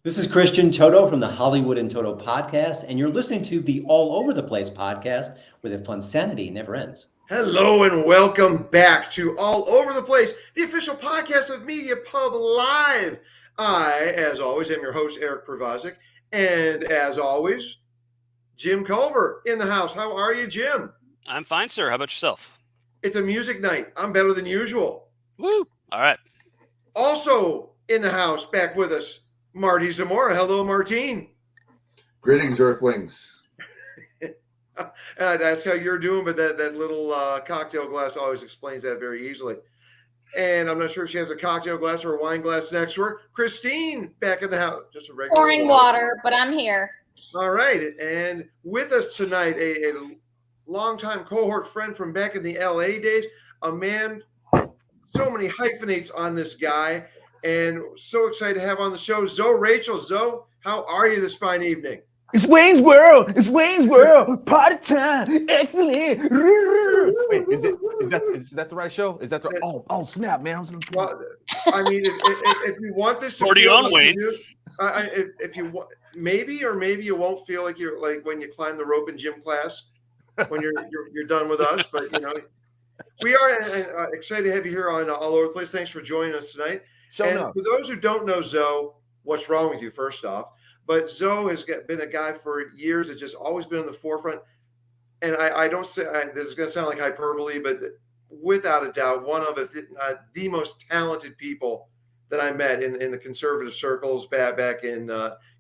This is Christian Toto from the Hollywood and Toto podcast, and you're listening to the All Over the Place podcast, where the funsanity never ends. Hello and welcome back to All Over the Place, the official podcast of Media Pub Live. I, as always, am your host, Eric Provazic, and as always, Jim Culver in the house. How are you, Jim? I'm fine, sir. How about yourself? It's a music night. I'm better than usual. Woo! All right. Also in the house, back with us, Marty Zamora. Hello, Martine. Greetings, Earthlings. And I'd ask how you're doing, but that little cocktail glass always explains that very easily. And I'm not sure if she has a cocktail glass or a wine glass next to her. Christine, back in the house. Just a regular pouring water, but I'm here. All right. And with us tonight, a longtime cohort friend from back in the LA days, a man, so many hyphenates on this guy, and so excited to have on the show, Zoe Rachel. Zoe, how are you this fine evening? It's Wayne's World. It's Wayne's World. Party time. Excellent. Wait, is that the right show? Is that the oh snap, man? Well, I mean, if you want this to Already feel on, like Wayne. if you want, maybe you won't feel like you're like when you climb the rope in gym class when you're done with us. But you know, we are excited to have you here on All Over the Place. Thanks for joining us tonight. For those who don't know Zoe, what's wrong with you? First off. But Zoe has been a guy for years that just always been on the forefront. And I don't say this is going to sound like hyperbole, but without a doubt, one of the most talented people that I met in the conservative circles back in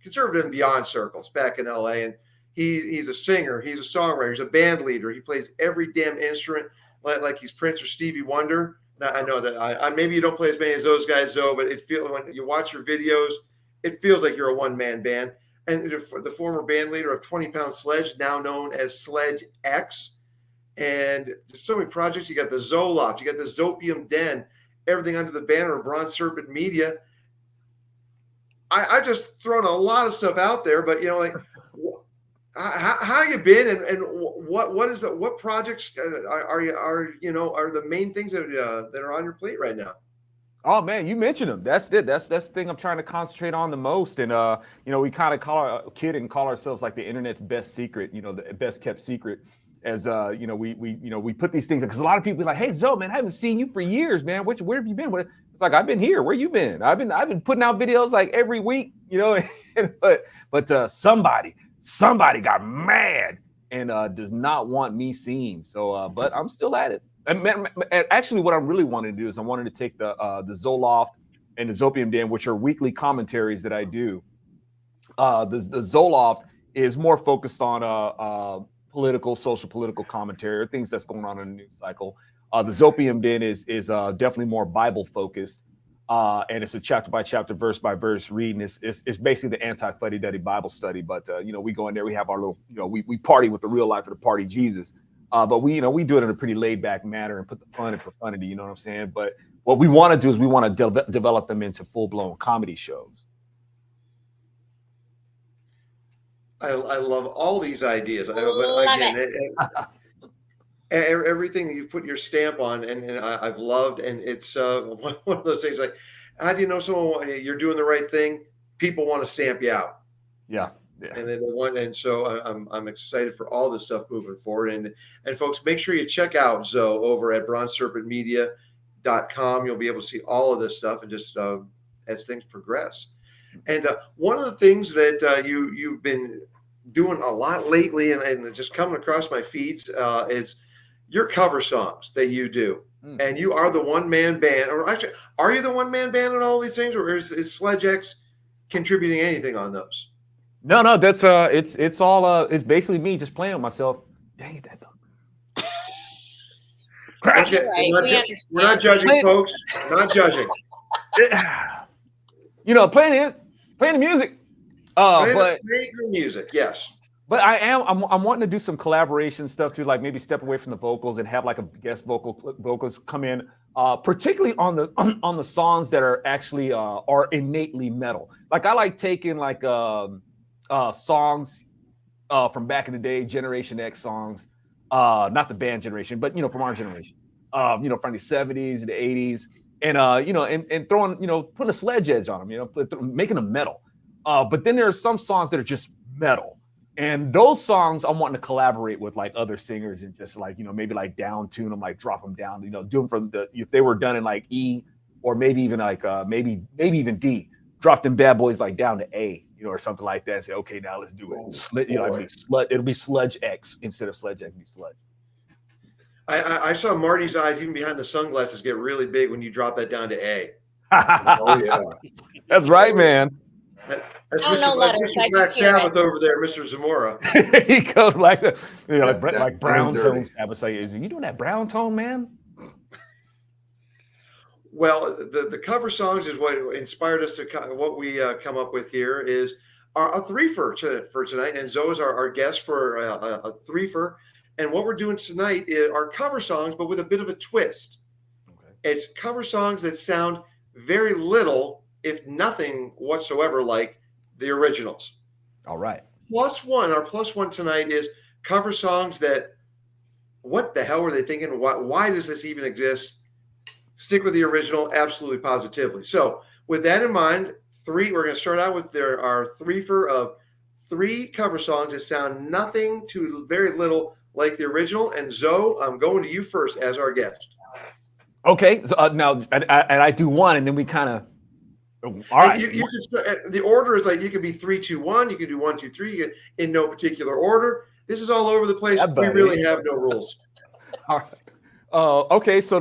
conservative and beyond circles back in LA. And he's a singer, he's a songwriter, he's a band leader. He plays every damn instrument like he's Prince or Stevie Wonder. Now, I know that I maybe you don't play as many as those guys, Zoe, but it feels when you watch your videos, it feels like you're a one-man band. And the former band leader of 20 Pound Sledge, now known as Sledge X. And there's so many projects. You got the Zoloft, you got the Zopium Den, everything under the banner of Bronze Serpent Media. I just thrown a lot of stuff out there, but, you know, like, how you been and what projects are the main things that are on your plate right now? Oh man, you mentioned them. That's it. That's the thing I'm trying to concentrate on the most. And we kind of call ourselves like the internet's best secret, the best kept secret. As we put these things because a lot of people are like, hey Zoe, man, I haven't seen you for years, man. Where have you been? It's like I've been here. Where you been? I've been putting out videos like every week, but somebody got mad and does not want me seen. So but I'm still at it. And actually, what I really wanted to do is I wanted to take the Zoloft and the Zopium Den, which are weekly commentaries that I do. The Zoloft is more focused on social political commentary, or things that's going on in the news cycle. The Zopium Den is definitely more Bible focused, and it's a chapter by chapter, verse by verse reading. It's basically the anti-fuddy-duddy Bible study. But we go in there, we have our little, we party with the real life of the party Jesus. But we do it in a pretty laid back manner and put the fun and profundity, you know what I'm saying? But what we want to do is we want to develop them into full blown comedy shows. I love all these ideas. Everything that you've put your stamp on, and I've loved, and it's one of those things like, how do you know someone you're doing the right thing? People want to stamp you out. Yeah. And then so I'm excited for all this stuff moving forward. And folks, make sure you check out Zoe over at bronzeserpentmedia.com. You'll be able to see all of this stuff and just as things progress. And one of the things that you've been doing a lot lately, and just coming across my feeds, is your cover songs that you do. And you are the one-man band. Or actually, are you the one-man band on all these things, or is Sledge X contributing anything on those? No, that's it's all it's basically me just playing with myself. Dang it, that dog. Okay, Right. We're not judging, folks. Not judging. Playing the music. Playing the music, yes. But I'm wanting to do some collaboration stuff too, like maybe step away from the vocals and have like a guest vocals come in, particularly on the songs that are actually are innately metal. Like I like taking like songs from back in the day, Generation X songs, not the band generation, but from our generation, from the 70s and the 80s, and and throwing putting a sledge edge on them, making them metal. But then there are some songs that are just metal. And those songs I'm wanting to collaborate with like other singers and just like, maybe like down tune them, like drop them down, do them from if they were done in like E or maybe even like maybe even D, drop them bad boys like down to A, or something like that. Say, okay, now let's do it. It'll be Sludge X instead of Sludge X, it'll be Sludge. I saw Marty's eyes, even behind the sunglasses, get really big when you drop that down to A. Oh yeah, that's right, man. That's I don't know letters. I Black just hear Sabbath over there, Mr. Zamora. He goes like, that like brown dirty. tone Sabbath. Say, "Is you doing that brown tone, man?" Well, the cover songs is what inspired us to what we come up with here is a threefer for tonight, and Zoe is our guest for a threefer. And what we're doing tonight is our cover songs, but with a bit of a twist. Okay. It's cover songs that sound very little, if nothing whatsoever, like the originals. All right. Our plus one tonight is cover songs that, what the hell were they thinking? Why does this even exist? Stick with the original, absolutely positively. So with that in mind, we're going to start out with our threefer of 3 cover songs that sound nothing to very little like the original. And Zoe, I'm going to you first as our guest. Okay. So now, and I do one, and then we kind of. All right. You can start, the order is like you could be 3, 2, 1. You can do 1, 2, 3 in no particular order. This is all over the place. Yeah, we really have no rules. All right. Okay. So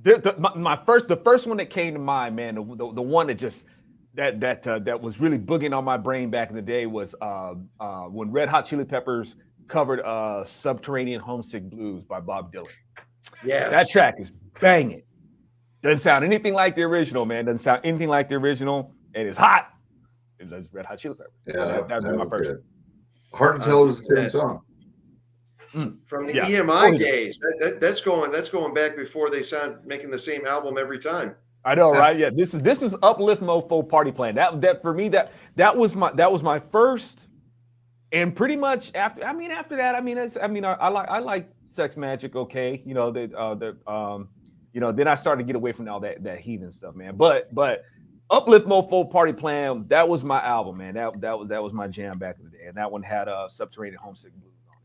the first one that came to mind, man, the one that just that was really boogieing on my brain back in the day was when Red Hot Chili Peppers covered Subterranean Homesick Blues by Bob Dylan. Yeah, that track is banging. Doesn't sound anything like the original, man. Doesn't sound anything like the original. And it's hot. It's Red Hot Chili Peppers. Yeah, that'd be my first. Good. Hard to tell it was the same song. From the EMI days, that's going back before they started making the same album every time. I know, right? Yeah, this is Uplift Mofo Party Plan. That for me that was my first, and pretty much after that, I like Sex Magic, okay, then I started to get away from all that heathen stuff, man. But Uplift Mofo Party Plan, that was my album, man. That was my jam back in the day, and that one had Subterranean Homesick Blues on it.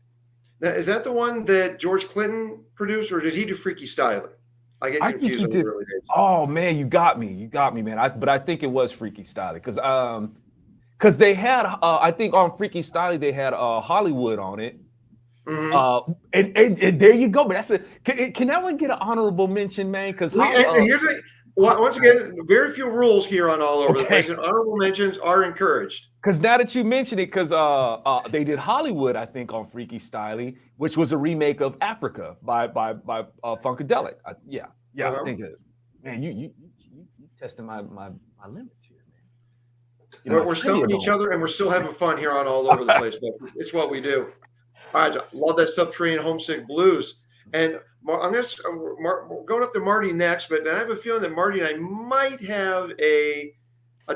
Now, is that the one that George Clinton produced, or did he do Freaky Stylin'? I get confused. I think he did. Oh man, you got me, man. But I think it was Freaky Stylin' because they had I think on Freaky Stylin' they had Hollywood on it. Mm-hmm. And there you go. But can that one get an honorable mention, man? Because once again, very few rules here on All Over the Place, and honorable mentions are encouraged. Because now that you mention it, because they did Hollywood, I think, on Freaky Stylin', which was a remake of Africa by Funkadelic. I think that. Man, you testing my limits here, man. We're stumping each other, and we're still having fun here on All Over the Place. It's what we do. All right, love that Subterranean Homesick Blues. And I'm going up to Marty next, but I have a feeling that Marty and I might have a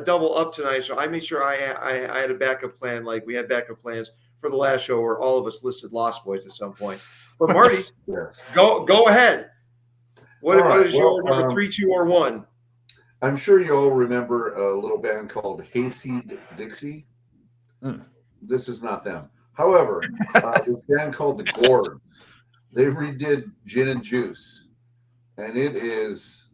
double up tonight. So I made sure I had a backup plan, like we had backup plans for the last show where all of us listed Lost Boys at some point. But Marty, go ahead. What is your number 3, 2, or 1? I'm sure you all remember a little band called Hayseed Dixie. This is not them. However, this band called the Gourds, they redid Gin and Juice, and it is,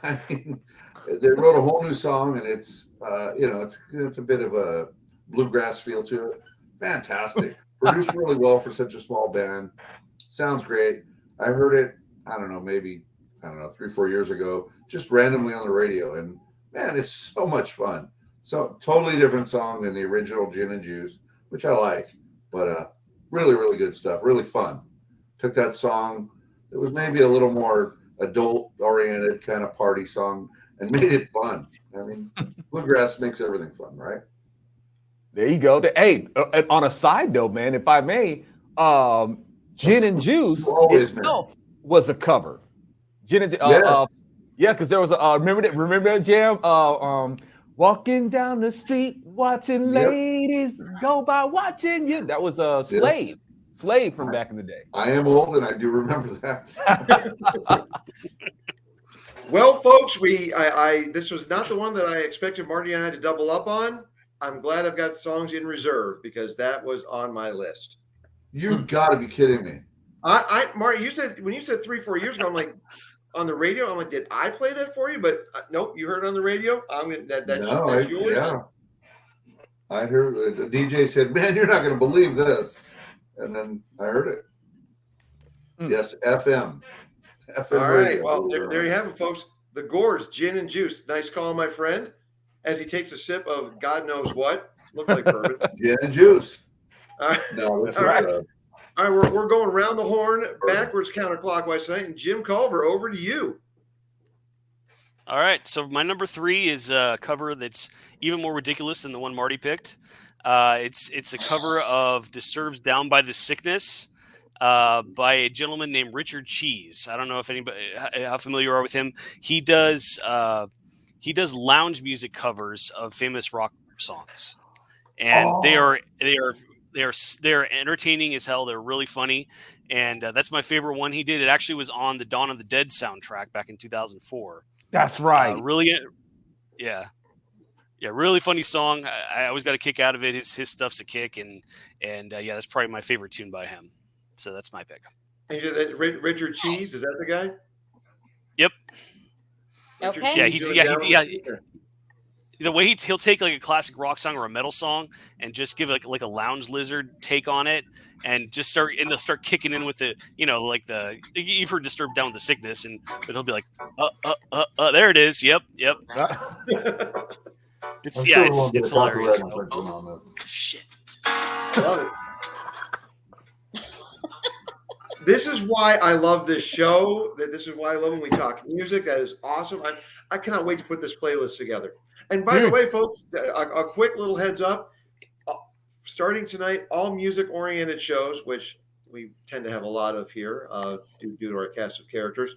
they wrote a whole new song, and it's it's a bit of a bluegrass feel to it. Fantastic, produced really well for such a small band. Sounds great. I heard it, I don't know, 3-4 years ago, just randomly on the radio, and man, it's so much fun. So totally different song than the original Gin and Juice, which I like, but really, really good stuff. Really fun. Took that song, it was maybe a little more adult-oriented kind of party song, and made it fun. I mean, bluegrass makes everything fun, right? There you go. Hey, on a side note, man, if I may, Gin and Juice itself was a cover. Gin and because there was a remember that jam? Walking down the street, watching ladies go by, watching you. That was a Slave from back in the day. I am old and I do remember that. Well, folks, this was not the one that I expected Marty and I to double up on. I'm glad I've got songs in reserve because that was on my list. You got to be kidding me. Marty, when you said 3-4 years ago, I'm like, on the radio, I'm like, did I play that for you? But nope, you heard it on the radio. That's yours. Yeah. I heard the DJ said, "Man, you're not going to believe this," and then I heard it. Yes, FM. All right. radio. Well, there you have it, folks. The Gores, Gin and Juice. Nice call, my friend. As he takes a sip of God knows what. Looks like bourbon. Gin and juice. All right. No, it's All not. right. All right, we're going around the horn, backwards counterclockwise tonight. And Jim Culver, over to you. All right, so my number 3 is a cover that's even more ridiculous than the one Marty picked. It's a cover of Disturbed's "Down by the Sickness" by a gentleman named Richard Cheese. I don't know if anybody how familiar you are with him. He does lounge music covers of famous rock songs, and they're entertaining as hell. They're really funny, and that's my favorite one he did. It actually was on the Dawn of the Dead soundtrack back in 2004. That's right. Really funny song. I always got a kick out of it. His stuff's a kick, and yeah, that's probably my favorite tune by him. So that's my pick. And Richard Cheese, is that the guy? Yep. Okay. Yeah, the way he'll take like a classic rock song or a metal song and just give like a lounge lizard take on it, and just start kicking in with the you've heard Disturbed "Down with the Sickness," but he'll be like there it is. Yep. It's hilarious. Shit. This is why I love this show. This is why I love when we talk music. That is awesome. I cannot wait to put this playlist together. And by the way, folks, a quick little heads up. Starting tonight, all music-oriented shows, which we tend to have a lot of here due to our cast of characters,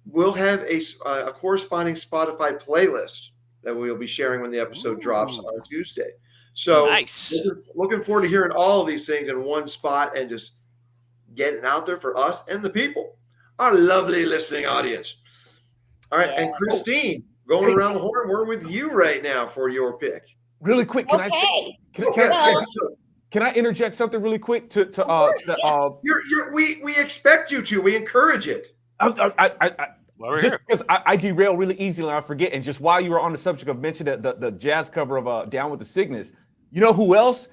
will have a corresponding Spotify playlist that we'll be sharing when the episode drops on Tuesday. So nice. Looking forward to hearing all of these things in one spot and just getting out there for us and the people, our lovely listening audience. All right, and Christine, going around the horn, we're with you right now for your pick. Really quick, can I interject something really quick we expect you to. We encourage it. Just because I derail really easily and I forget. And just while you were on the subject of mentioning the jazz cover of "Down with the Sickness," you know who else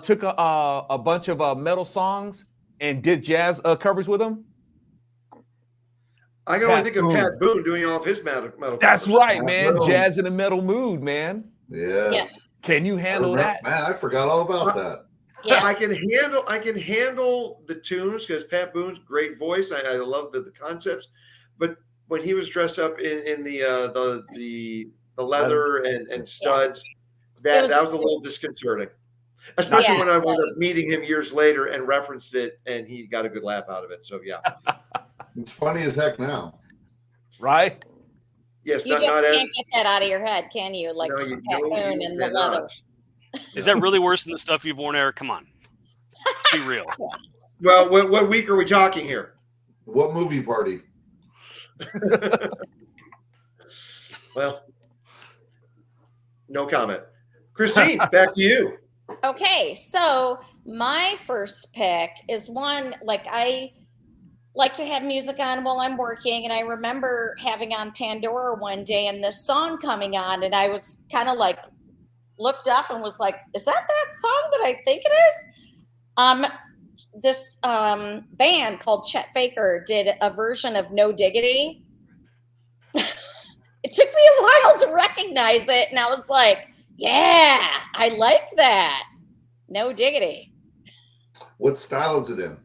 took a bunch of metal songs and did jazz covers with them? I can only think of Pat Boone doing all of his metal covers. That's right, man. Jazz in a metal mood, man. Yes. Can you handle that? Man, I forgot all about that. Yeah. I can handle the tunes because Pat Boone's great voice. I love the concepts, but when he was dressed up in the leather and studs, that was a little disconcerting. Especially when I wound up meeting him years later and referenced it, and he got a good laugh out of it. So yeah, it's funny as heck now, right? Yes, you can't get that out of your head, can you? Like Pat Boone and the leather. Is that really worse than the stuff you've worn, Eric? Come on, let's be real. Well, what week are we talking here? What movie party? Well, no comment. Christine, back to you. Okay, so my first pick is one, like, I like to have music on while I'm working, and I remember having on Pandora one day and this song coming on, and I was kind of like looked up and was like, is that song that I think it is? This band called Chet Faker did a version of No Diggity. It took me a while to recognize it, and I was like, yeah, I like that. No Diggity. What style is it in?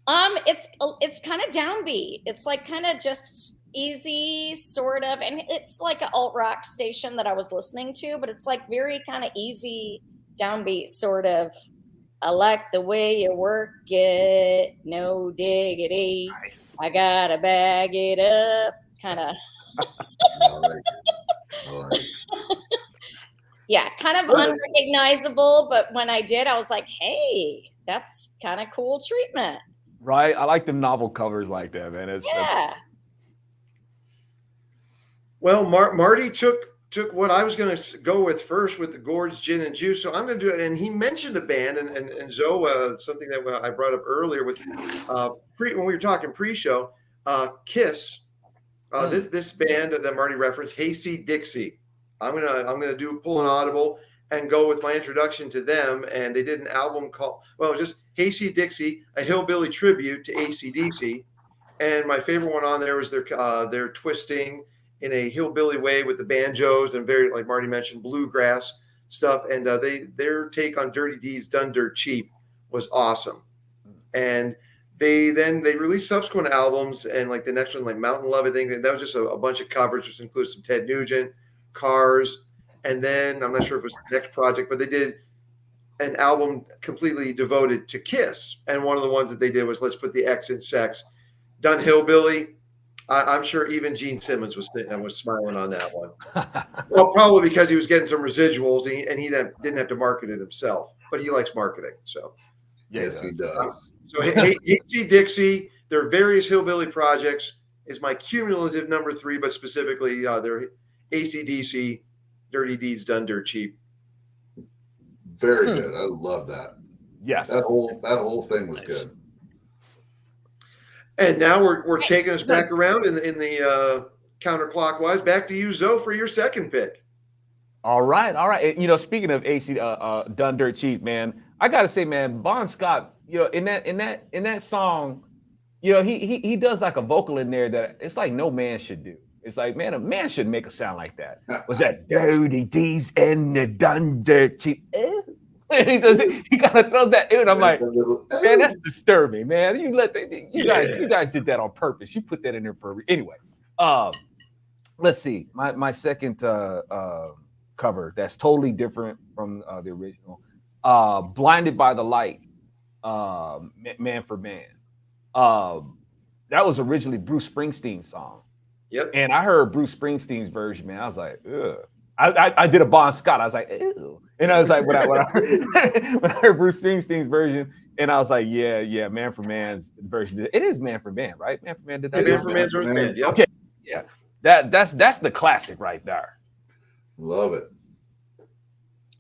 It's kind of downbeat. It's like kind of just easy, sort of, and it's like an alt rock station that I was listening to, but it's like very kind of easy, downbeat, sort of. I like the way you work it, no diggity. Nice. I gotta bag it up, kind of. All right. Yeah, kind of unrecognizable, but when I did, I was like, hey, that's kind of cool treatment. Right. I like them novel covers like that, man. Well, Marty took what I was going to go with first with the Gourds Gin and Juice. So I'm going to do it. And he mentioned a band, and Zoe, something that I brought up earlier with when we were talking pre-show, Kiss. This band that Marty referenced, Hayseed Dixie. I'm gonna pull an audible and go with my introduction to them. And they did an album called just Hayseed Dixie, a hillbilly tribute to AC/DC. And my favorite one on there was their twisting in a hillbilly way with the banjos and very, like Marty mentioned, bluegrass stuff. And their take on Dirty Deeds Done Dirt Cheap was awesome. And they released subsequent albums, and like the next one, like Mountain Love, I think that was just a bunch of covers, which includes some Ted Nugent, Cars, and then I'm not sure if it was the next project, but they did an album completely devoted to Kiss. And one of the ones that they did was Let's Put the X in Sex. Done hillbilly. I'm sure even Gene Simmons was sitting and was smiling on that one. Well, probably because he was getting some residuals and he didn't have to market it himself, but he likes marketing. So Yes, he does. So Hayseed Dixie, their various hillbilly projects is my cumulative number 3, but specifically their AC/DC, Dirty Deeds Done Dirt Cheap. Very good. I love that. Yes. That whole thing was Nice. good. And now we're taking us back around in the counterclockwise. Back to you, Zoe, for your second pick. All right. Speaking of AC Done Dirt Cheap, man, I gotta say, man, Bon Scott, in that song, he does like a vocal in there that it's like no man should do. It's like, man, a man shouldn't make a sound like that. Was that Dirty D's and the Done Dirt Cheap? And he says he kind of throws that in. I'm like, man, that's disturbing, man. You guys did that on purpose. You put that in there for anyway. Let's see. My second cover that's totally different from the original. Blinded by the Light, Man for Man. That was originally Bruce Springsteen's song. Yep. And I heard Bruce Springsteen's version, man. I was like, ugh. I did a Bon Scott. I was like, ew. And I was like, when I heard Bruce Springsteen's version, and I was like, yeah, Man for Man's version. It is Man for Man, right? Man for Man did that. Man for Man's band. Yep. Okay. Yeah. That's the classic right there. Love it.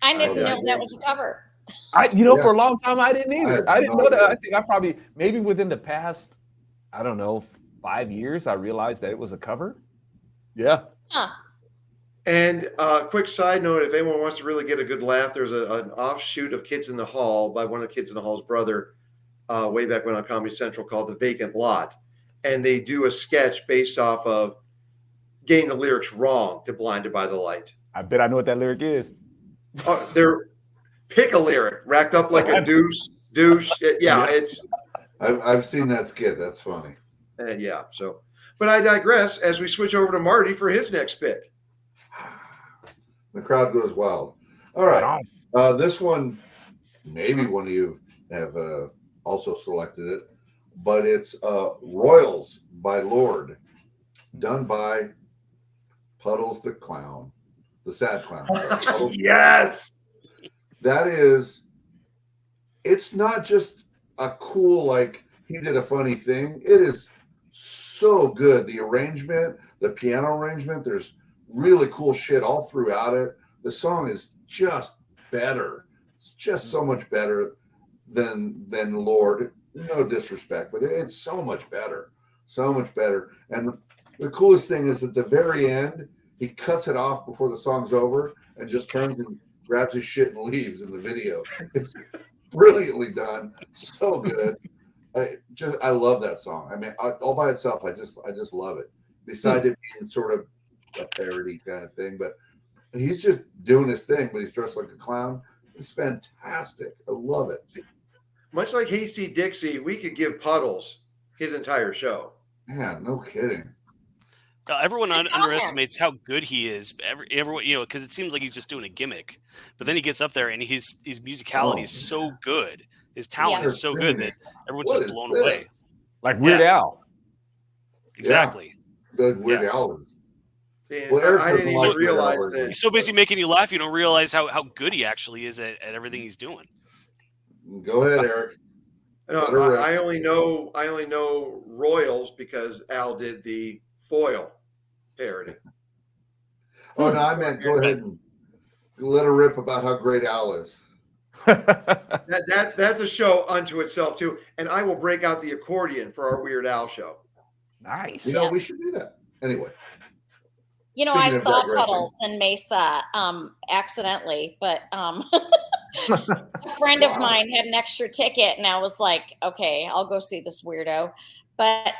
I didn't know that was a cover. For a long time I didn't either. I didn't know that. I think I probably maybe within the past, I don't know, 5 years, I realized that it was a cover. Yeah. Huh. And quick side note, if anyone wants to really get a good laugh, there's an offshoot of Kids in the Hall by one of the Kids in the Hall's brother way back when on Comedy Central called The Vacant Lot. And they do a sketch based off of getting the lyrics wrong to Blinded by the Light. I bet I know what that lyric is. Pick a lyric, racked up like a douche. Yeah, it's. I've seen that skit. That's funny. Yeah. So, but I digress as we switch over to Marty for his next pick. The crowd goes wild. All right. This one, maybe one of you have also selected it, but it's Royals by Lord, done by Puddles the Clown, the sad clown. Yes. That is, it's not just a cool, like he did a funny thing. It is so good. The arrangement, the piano arrangement, there's really cool shit all throughout it. The song is just better. It's just so much better than Lord. No disrespect, but it's so much better. So much better. And the coolest thing is at the very end, he cuts it off before the song's over and just turns and grabs his shit and leaves in the video. It's brilliantly done. So good. I love that song. I mean, all by itself, I just love it. Besides it being sort of a parody kind of thing, but he's just doing his thing, but he's dressed like a clown. It's fantastic. I love it. Much like Hayseed Dixie, we could give Puddles his entire show. Yeah, no kidding. Everyone underestimates how good he is. Everyone, because it seems like he's just doing a gimmick, but then he gets up there and his musicality is so good. His talent is so good that everyone's just blown away. Like Weird Al. Exactly. Good Weird Al is. Well, I didn't even realize that. He's so busy making you laugh, you don't realize how good he actually is at everything he's doing. Go ahead, Eric. No, I only know Royals because Al did the foil parody. Oh no, I meant go ahead and let her rip about how great Al is. That's a show unto itself too. And I will break out the accordion for our Weird Al show. Nice. You know, we should do that. Anyway. You know, I Speaking of saw digressing. Puddles in Mesa accidentally, but a friend of mine had an extra ticket, and I was like, okay, I'll go see this weirdo. But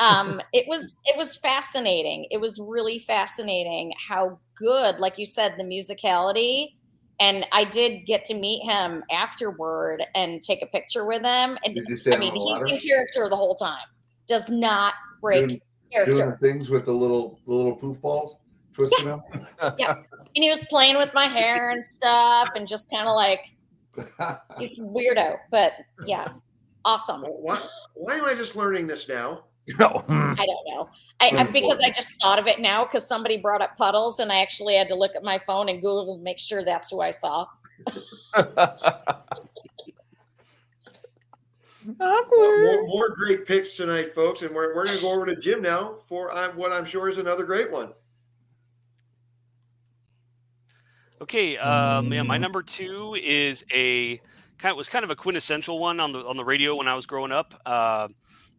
it was fascinating. It was really fascinating how good, like you said, the musicality. And I did get to meet him afterward and take a picture with him. And Did you stand I mean, on the he's ladder? in character the whole time. Does not break Doing character. the things with the little poof balls, twisting them. Yeah. And he was playing with my hair and stuff and just kind of like, he's a weirdo. But yeah, awesome. Why am I just learning this now? No. I don't know. Because I just thought of it now because somebody brought up Puddles and I actually had to look at my phone and Google to make sure that's who I saw. More great picks tonight, folks. And we're going to go over to Jim now for what I'm sure is another great one. Okay, yeah, my number 2 is was kind of a quintessential one on the radio when I was growing up.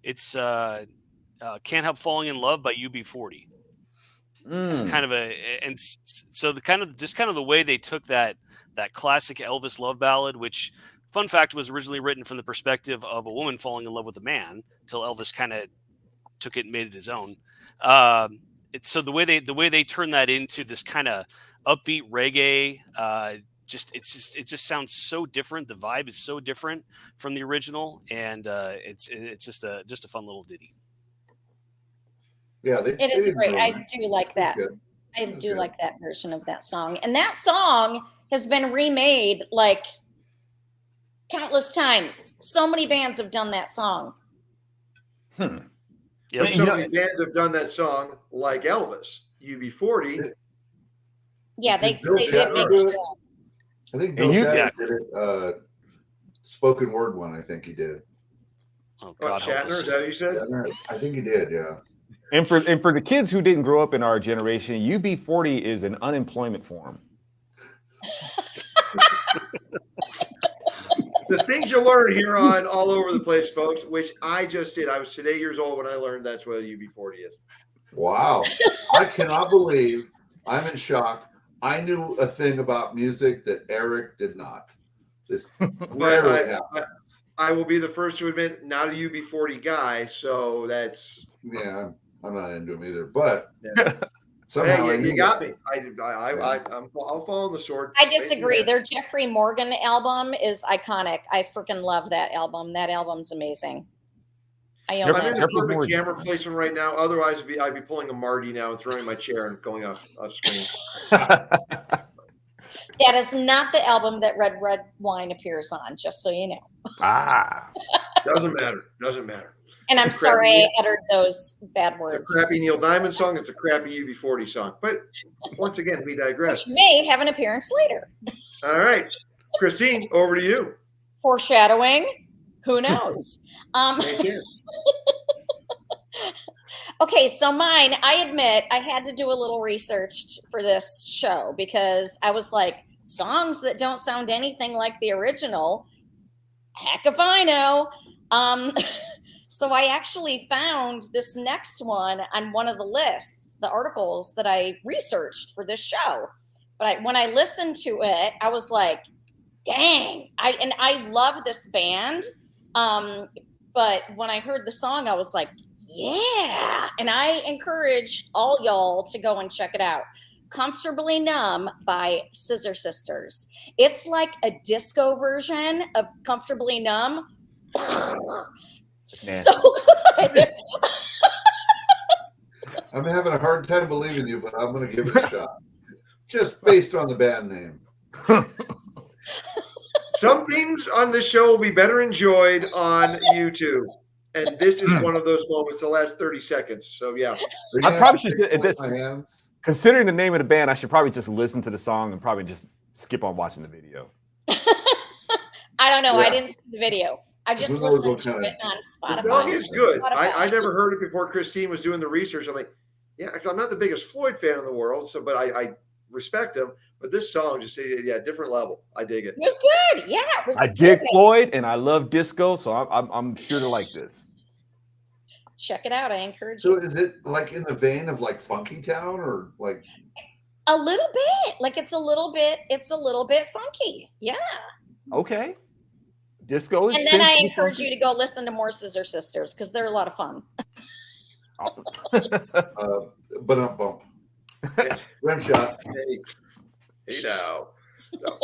It's "Can't Help Falling in Love" by UB40. It's kind of so the way they took that classic Elvis love ballad, which, fun fact, was originally written from the perspective of a woman falling in love with a man, till Elvis kind of took it and made it his own. So the way they turn that into this kind of upbeat reggae, it just sounds so different. The vibe is so different from the original, and it's just a fun little ditty. Yeah, It is great. I do like that. I do like that version of that song. And that song has been remade like countless times. So many bands have done that song. Yep. But so many bands have done that song, like Elvis, UB40. Yeah, they Bill did Shatner make do it. it? I think Bill Shatner did it. Spoken word one, I think he did. Oh, God, Shatner, is that what you said? I think he did, yeah. And for the kids who didn't grow up in our generation, UB40 is an unemployment form. The things you learn here on All Over the Place, folks, which I just did. I was today years old when I learned that's what a UB40 is. Wow. I cannot believe, I'm in shock. I knew a thing about music that Eric did not. This rarely happens. I will be the first to admit, not a UB40 guy, so that's... Yeah, I'm not into him either, but somehow you got me. I'll fall on the sword. I disagree. Their Jeffrey Morgan album is iconic. I freaking love that album. That album's amazing. I'm in the perfect camera placement right now. Otherwise, I'd be pulling a Marty now and throwing my chair and going off screen. That is not the album that Red Wine appears on, just so you know. Doesn't matter. And I'm sorry I uttered those bad words. It's a crappy Neil Diamond song. It's a crappy UB40 song. But once again, we digress. Which may have an appearance later. All right. Christine, over to you. Foreshadowing. Who knows? Okay, so mine, I admit I had to do a little research for this show because I was like, songs that don't sound anything like the original. Heck if I know. So I actually found this next one on one of the lists, the articles that I researched for this show. But when I listened to it, I was like, dang. I love this band. But when I heard the song, I was like, yeah. And I encourage all y'all to go and check it out. Comfortably Numb by Scissor Sisters. It's like a disco version of Comfortably Numb. So good. I'm having a hard time believing you, but I'm going to give it a shot. Just based on the band name. Some things on this show will be better enjoyed on YouTube. And this is one of those moments, the last 30 seconds. So, yeah. I probably should, at this, considering the name of the band, I should probably just listen to the song and probably just skip on watching the video. I don't know. Yeah. I didn't see the video. I just listened to it on Spotify. The song is good. I never heard it before Christine was doing the research. I'm like, yeah, because I'm not the biggest Floyd fan in the world. So, but I respect him, but this song just, yeah, different level. I dig it. It was good. Yeah, it was I good. dig Floyd, and I love disco, so I'm sure to like this. Check it out. I encourage So you. is it like in the vein of like Funky Town or like? A little bit. Like it's a little bit funky. Yeah. Okay. Disco is. And then I encourage you to go listen to more Scissor Sisters because they're a lot of fun. But not bump. Rim shot. Hey now. No.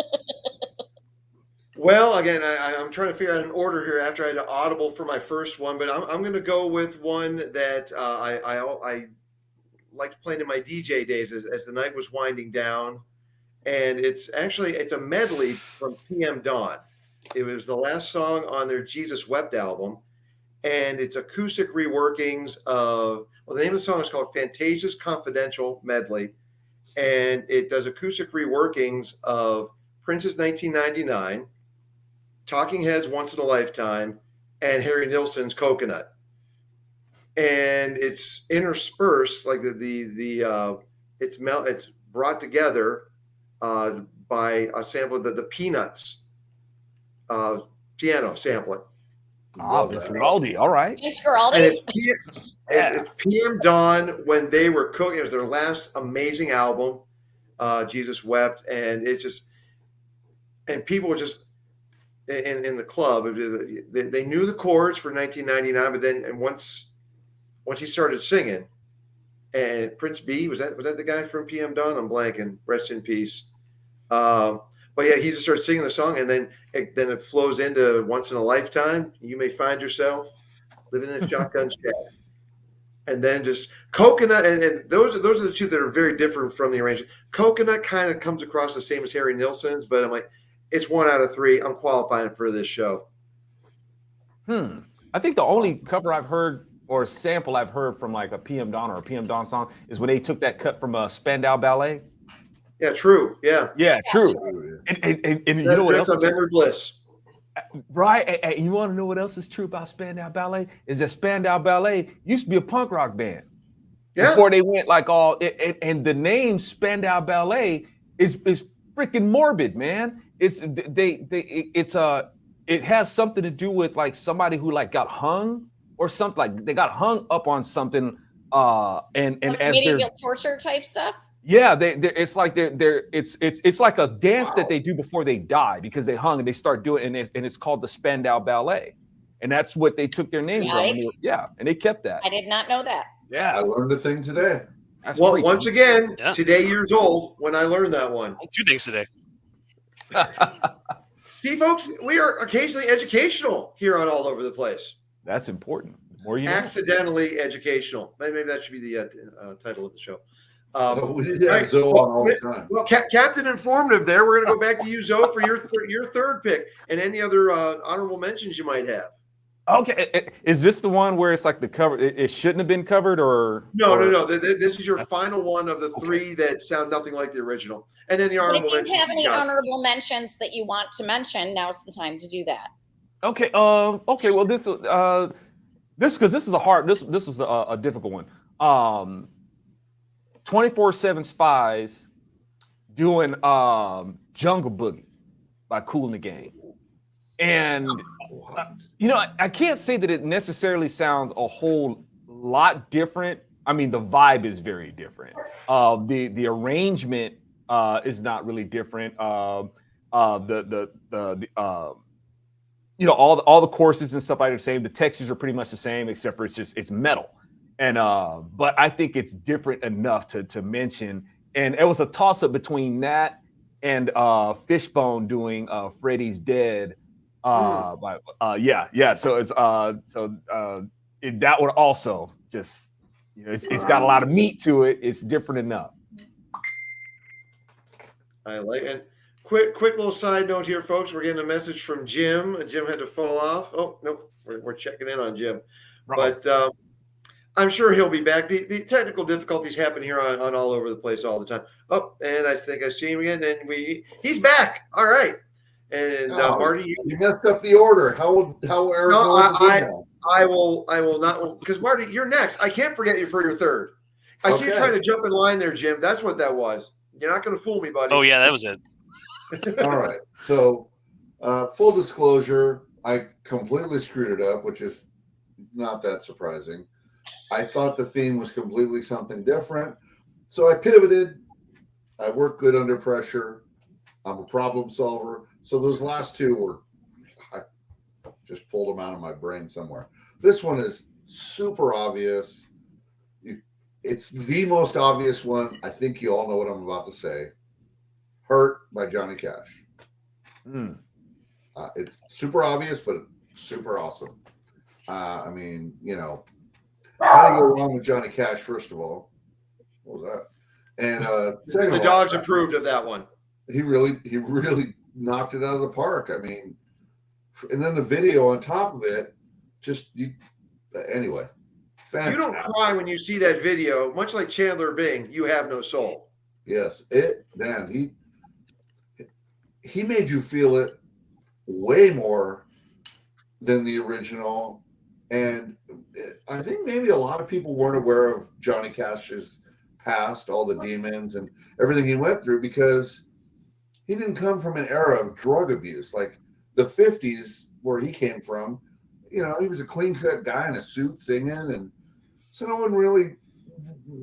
Well, again, I'm trying to figure out an order here after I had to audible for my first one, but I'm going to go with one that I liked playing in my DJ days as the night was winding down, and it's a medley from PM Dawn. It was the last song on their Jesus Wept album, and it's acoustic reworkings of, well, the name of the song is called Fantasia's Confidential Medley, and it does acoustic reworkings of Prince's 1999, Talking Heads Once in a Lifetime, and Harry Nilsson's Coconut. And it's interspersed, like it's brought together by a sample of the Peanuts piano sampling. Vince Guaraldi, all right. Vince Guaraldi. And it's PM Dawn when they were cooking. It was their last amazing album, Jesus Wept, and it's just, and people were just in the club. They knew the chords for 1999, but then once he started singing, and Prince B, was that the guy from PM Dawn? I'm blanking. Rest in peace. But yeah, he just starts singing the song, and then it flows into Once in a Lifetime. You may find yourself living in a shotgun shack, and then just Coconut, and those are the two that are very different from the arrangement. Coconut kind of comes across the same as Harry Nilsson's, but I'm like, it's 1 out of 3. I'm qualifying for this show. I think the only cover I've heard or sample I've heard from like a PM Dawn or a PM Dawn song is when they took that cut from a Spandau Ballet. Yeah, true. Yeah. Yeah, true. And you know what else? Memory bliss. Right. And you want to know what else is true about Spandau Ballet? Is that Spandau Ballet used to be a punk rock band. Yeah. Before they went like all, and the name Spandau Ballet is freaking morbid, man. It has something to do with like somebody who like got hung or something, like they got hung up on something. And like as medieval they're torture type stuff. Yeah, it's like it's like a dance that they do before they die because they hung and they start doing it, and it's called the Spandau Ballet, and that's what they took their name from. Yeah, and they kept that. I did not know that. Yeah, I learned a thing today. Well, once again, today years old when I learned that one. 2 things today. See, folks, we are occasionally educational here on All Over the Place. That's important. The more you know. Accidentally educational. Maybe that should be the title of the show. We did have Zoe on all the time. Well, Captain Informative there. We're going to go back to you, Zoe, for your third pick and any other honorable mentions you might have. Okay. Is this the one where it's like the cover? It shouldn't have been covered or? No. This is your final one of the 3 that sound nothing like the original. And then the honorable mentions. If you have any honorable mentions that you want to mention, now's the time to do that. Okay. Okay. Well, this because this is this was a difficult one. 24/7 Spies doing Jungle Boogie by Kool and the Gang. And I can't say that it necessarily sounds a whole lot different. I mean, the vibe is very different. The arrangement is not really different. All the courses and stuff are the same. The textures are pretty much the same, except for it's metal. And but I think it's different enough to mention. And it was a toss-up between that and Fishbone doing Freddy's Dead. So it's that one also just it's got a lot of meat to it. It's different enough. I like it. Quick little side note here, folks. We're getting a message from Jim. Jim had to fall off. Oh no, we're checking in on Jim, but I'm sure he'll be back. The technical difficulties happen here on All Over the Place all the time. Oh, and I think I see him again. And he's back. All right. And Marty, you messed up the order. How Eric? No, I will not, because Marty, you're next. I can't forget you for your third. I see you trying to jump in line there, Jim. That's what that was. You're not going to fool me, buddy. Oh yeah, that was it. All right. So, full disclosure, I completely screwed it up, which is not that surprising. I thought the theme was completely something different. So I pivoted. I work good under pressure. I'm a problem solver. So those last two were, I just pulled them out of my brain somewhere. This one is super obvious. It's the most obvious one. I think you all know what I'm about to say. Hurt by Johnny Cash. It's super obvious, but super awesome. I mean, you know, how do you go wrong with Johnny Cash, first of all? What was that? And second The of all, dogs approved of that one. he really knocked it out of the park. I mean, and then the video on top of it, anyway. If you don't cry when you see that video, much like Chandler Bing, you have no soul. Yes, he made you feel it way more than the original. And I think maybe a lot of people weren't aware of Johnny Cash's past, all the demons and everything he went through, because he didn't come from an era of drug abuse like the 50s where he came from. You know, he was a clean-cut guy in a suit singing, and so no one really.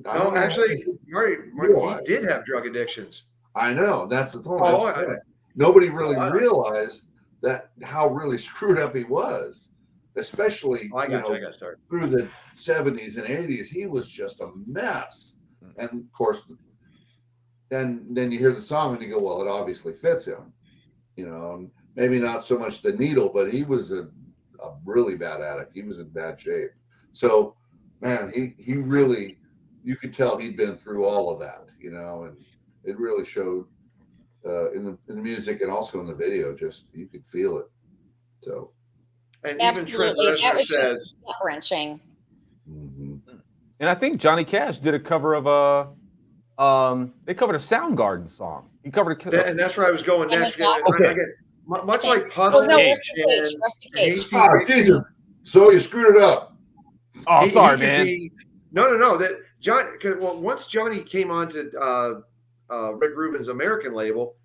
No, actually, Marty, he did have drug addictions. I know, that's the point. Oh, Nobody really realized that how really screwed up he was, especially through the 70s and 80s. He was just a mess, and of course, then you hear the song and you go, well, it obviously fits him, you know. Maybe not so much the needle, but he was a really bad addict. He was in bad shape. So, man, he really, you could tell he'd been through all of that, you know, and it really showed in the music and also in the video. Just you could feel it. So, and absolutely, even Trent Reznor says, just gut-wrenching. And I think Johnny Cash did a cover of they covered a Soundgarden song. He covered and that's where I was going next. Okay. Much like Puff's Rusty Cage. Jesus. So you screwed it up. Oh, sorry, man. No. That John. Well, once Johnny came on to Rick Rubin's American label,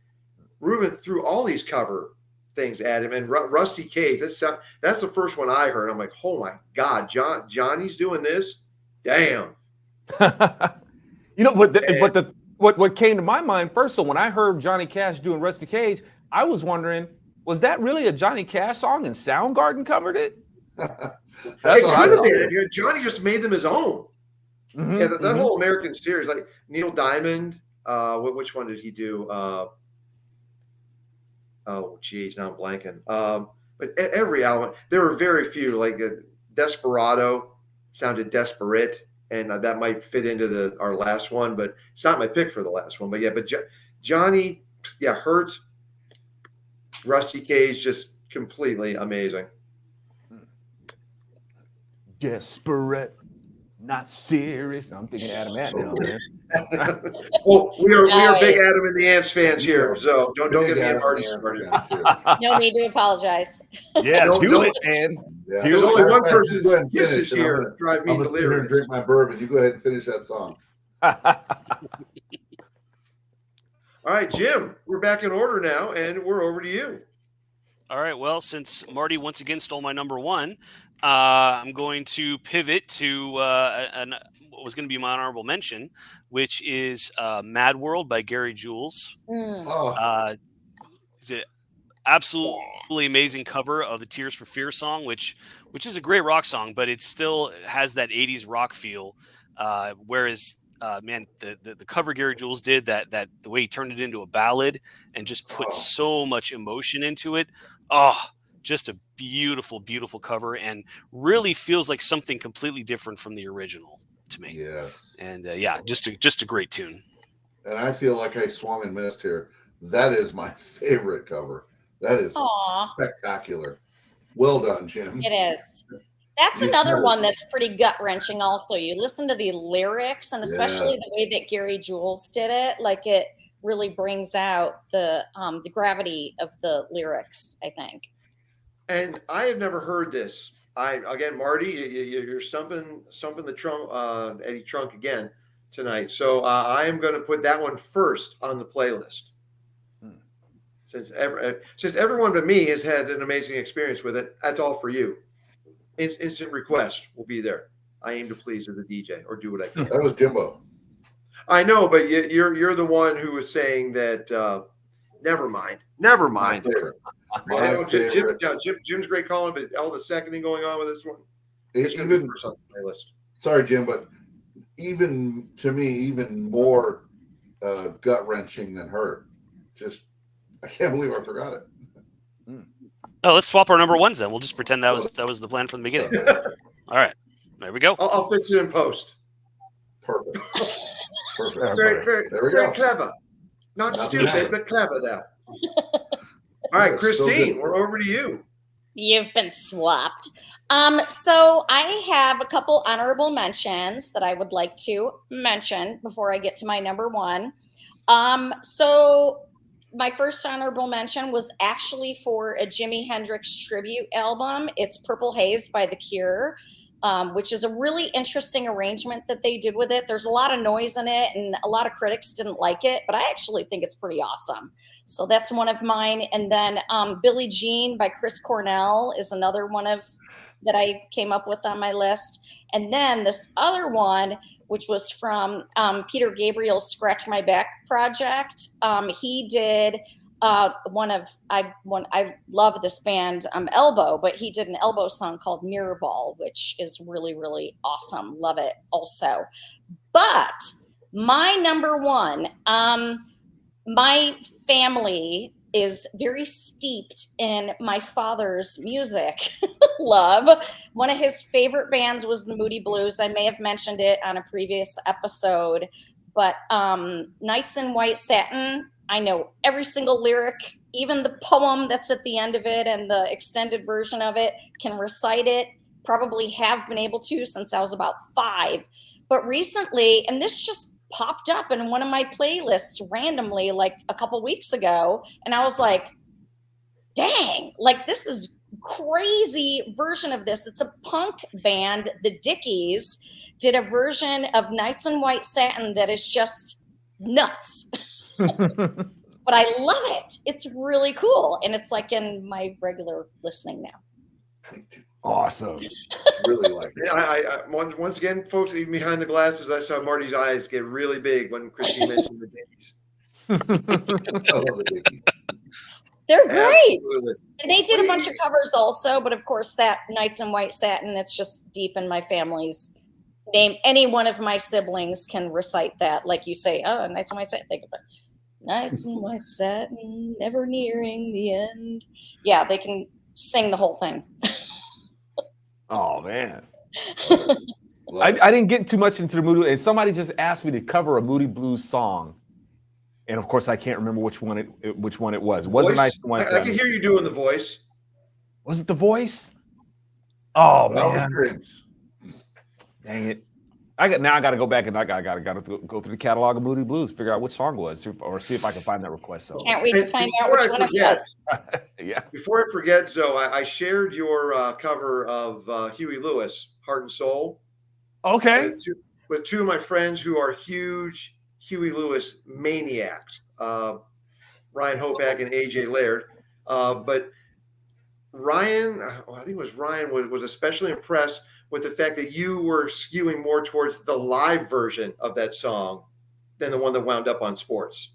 Rubin threw all these cover things at him, and Rusty Cage. That's the first one I heard. I'm like, oh my God, Johnny's doing this. Damn. You know, what came to my mind first. So when I heard Johnny Cash doing Rusty Cage, I was wondering, was that really a Johnny Cash song and Soundgarden covered it? It could have been. Johnny just made them his own. Mm-hmm, yeah, that whole American series, like Neil Diamond. Which one did he do? Oh, geez, now I'm blanking. But every album, there were very few. Like Desperado sounded desperate, and that might fit into our last one, but it's not my pick for the last one. But yeah, Johnny, Hurt, Rusty Cage, just completely amazing. Desperate, not serious. I'm thinking Adam Ant now, man. Well, we are big Adam and the Ants fans here, so don't get me and Marty started. No need to apologize. Yeah, do it, man. Yeah. There's only one person's kisses here drive me I'm delirious. Drink my bourbon. You go ahead and finish that song. All right, Jim, we're back in order now, and we're over to you. All right. Well, since Marty once again stole my number one, I'm going to pivot to what was going to be my honorable mention, which is Mad World by Gary Jules. It's an absolutely amazing cover of the Tears for Fears song, which is a great rock song, but it still has that 80s rock feel. Whereas, man, the cover Gary Jules did, that the way he turned it into a ballad and just put so much emotion into it. Oh, just a beautiful, beautiful cover, and really feels like something completely different from the original to me. Yeah. And just a great tune. And I feel like I swung and missed here. That is my favorite cover. That is spectacular. Well done, Jim. It is. That's another one that's pretty gut-wrenching also. You listen to the lyrics, and especially the way that Gary Jules did it, like it really brings out the gravity of the lyrics, I think. And I have never heard this. Marty, you're stumping the trunk, Eddie Trunk again. tonight. So I am going to put that one first on the playlist. Since everyone but me has had an amazing experience with it, that's all for you. Instant request will be there. I aim to please as a DJ or do what I can. That was Jimbo. I know, but you're the one who was saying that. Never mind. My favorite. My favorite. Jim's great calling, but all the seconding going on with this one. Even first on the playlist. Sorry, Jim, but even to me, even more gut wrenching than her. Just I can't believe I forgot it. Oh, let's swap our number ones then. We'll just pretend that was the plan from the beginning. All right, there we go. I'll fix it in post. Perfect. Very There we go. clever. Not stupid, bad. but clever there. All right, Christine, we're over to you. You've been swapped. So I have a couple honorable mentions that I would like to mention before I get to my number one. So my first honorable mention was actually for a Jimi Hendrix tribute album. It's Purple Haze by The Cure, which is a really interesting arrangement that they did with it. There's a lot of noise in it, and a lot of critics didn't like it, but I actually think it's pretty awesome. So that's one of mine. And then Billie Jean by Chris Cornell is another one of that I came up with on my list. And then this other one, which was from Peter Gabriel's Scratch My Back project. He did I love this band Elbow, but he did an Elbow song called Mirror Ball, which is really, really awesome. Love it also. But my number one, my family is very steeped in my father's music love. One of his favorite bands was the Moody Blues. I may have mentioned it on a previous episode, but Nights in White Satin, I know every single lyric, even the poem that's at the end of it and the extended version of it, can recite it, probably have been able to since I was about 5. But recently, and this just popped up in one of my playlists randomly like a couple weeks ago, and I was like, dang, like this is crazy version of this. It's a punk band, the Dickies, did a version of Nights in White Satin that is just nuts. But I love it. It's really cool. And it's like in my regular listening now. Awesome. Really like it. I once again, folks, even behind the glasses, I saw Marty's eyes get really big when Christine mentioned the Dickies. I love the Dickies. They're great. Absolutely. And they did a bunch of covers also, but of course that Nights in White Satin, it's just deep in my family's name. Any one of my siblings can recite that. Like you say, oh, Nights in White Satin. Think about it. Nights in White Satin, never nearing the end. Yeah, they can sing the whole thing. Oh man. Love it. I didn't get too much into the Moody, and somebody just asked me to cover a Moody Blues song, and of course I can't remember which one it was. It wasn't Nice One. I can hear you doing the voice. Was it The Voice? Oh That was man, great. dang it! I got to go back and I got to go through the catalog of Moody Blues, figure out which song it was, or see if I can find that request. So Can't wait to find out Before which I one it forget, was. yeah. Before I forget, Zoe, I shared your cover of Huey Lewis, Heart and Soul, Okay. with two of my friends who are huge Huey Lewis maniacs, Ryan Hopak and AJ Laird. But Ryan, I think it was Ryan, was especially impressed with the fact that you were skewing more towards the live version of that song than the one that wound up on Sports.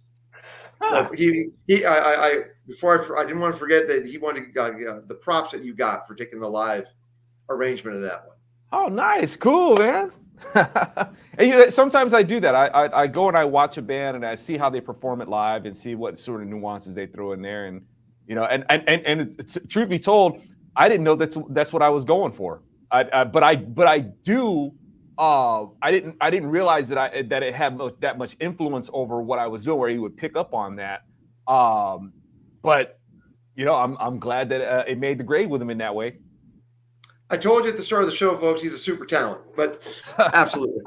Huh. So I didn't want to forget that he wanted the props that you got for taking the live arrangement of that one. Oh, nice, cool, man. And sometimes I do that. I go and I watch a band and I see how they perform it live and see what sort of nuances they throw in there, and it's, truth be told, I didn't know that's what I was going for. But I do. I didn't realize that it had that much influence over what I was doing, where he would pick up on that. But I'm glad that it made the grade with him in that way. I told you at the start of the show, folks, he's a super talent, but absolutely.